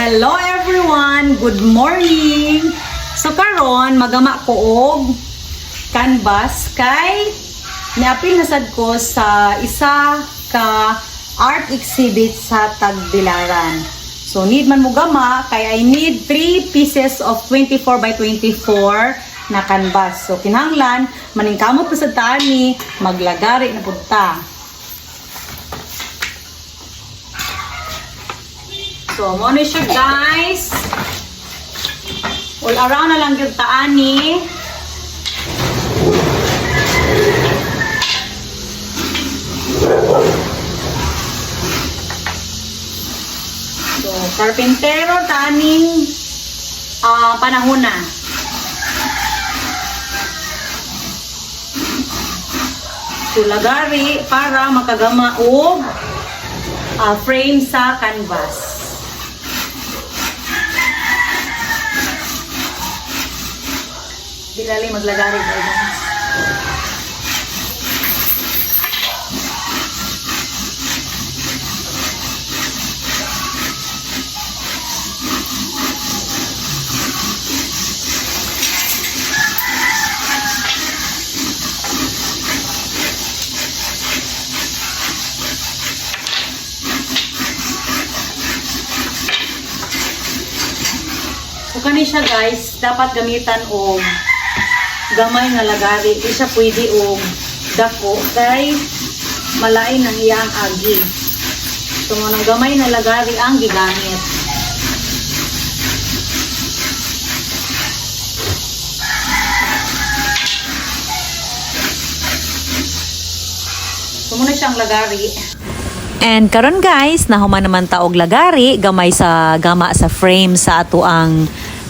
Hello everyone! Good morning! So karon magama ko og canvas kay niapil na sad ko sa isa ka art exhibit sa Tagbilaran. So need man mo gama kay I need 3 pieces of 24 by 24 na canvas. So kinahanglan maningkamot ko sa tani maglagari na punta. So, muna siya guys. All around na lang yung taani. So, karpintero taaning panahon na. So, lagari para makagama og frame sa canvas. Dilali maglagari guys. So kani siya guys, dapat gamitan og gamay nga lagari, di siya pwede og dako kay malain ang iyang agi. So nang gamay na lagari ang gigamit. So muna siyang lagari. And karon guys, nahuman naman ta og lagari gamay sa gama sa frame sa ato ang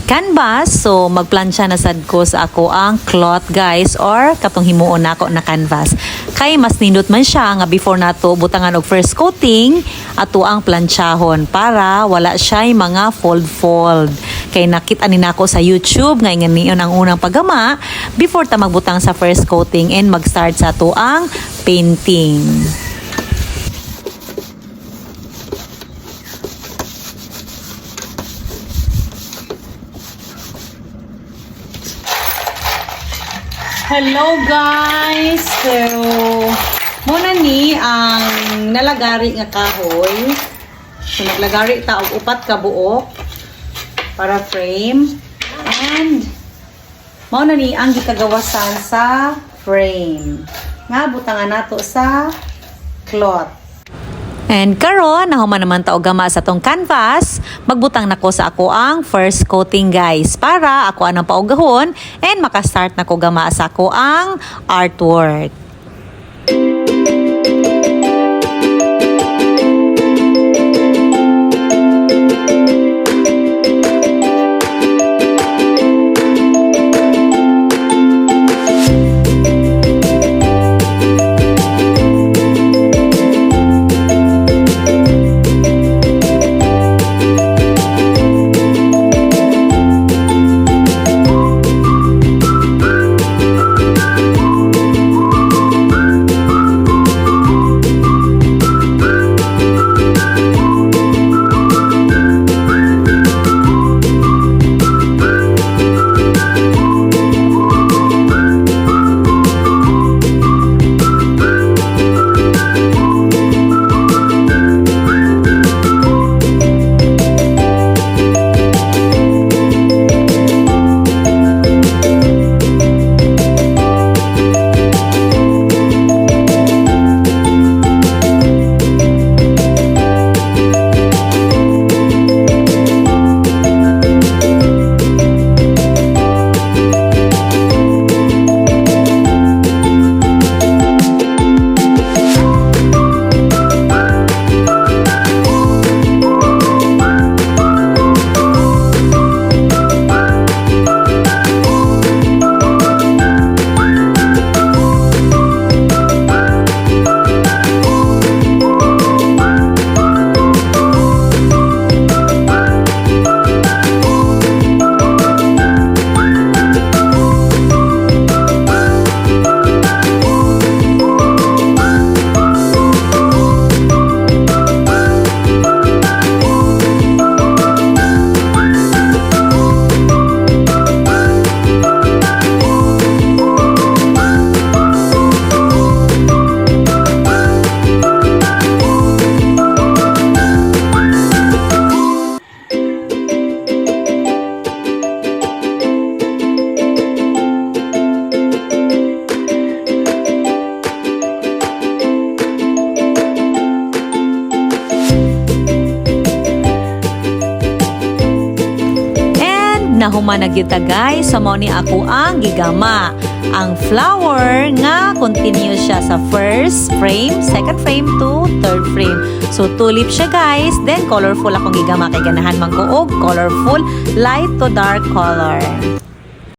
canvas. So magplansya na sad ko sa ako ang cloth guys or katong himuon nako na canvas. Kay mas nindot man siya nga before nato butangan og first coating ato ang plansyahon para wala siya mga fold. Kay nakita ni nako sa YouTube nga ingon ang unang paggama before ta magbutang sa first coating and mag-start sa ato ang painting. Hello guys! So, muna ni ang nalagari nga kahoy. So, naglagari ta og upat ka buok para frame. And, muna ni ang gikagawasan sa frame. Nga, butangan nato sa cloth. And karon nahuman naman ta og gama sa tong canvas, magbutang nako sa ako ang first coating guys para ako anang paugahon and maka-start nako gama sa ako ang artwork. nahuman na kita guys, sa mo ni ako ang gigama. Ang flower nga continuous siya sa first frame, second frame to third frame. So tulip siya guys, then colorful akong gigama kay ganahan man ko og colorful light to dark color.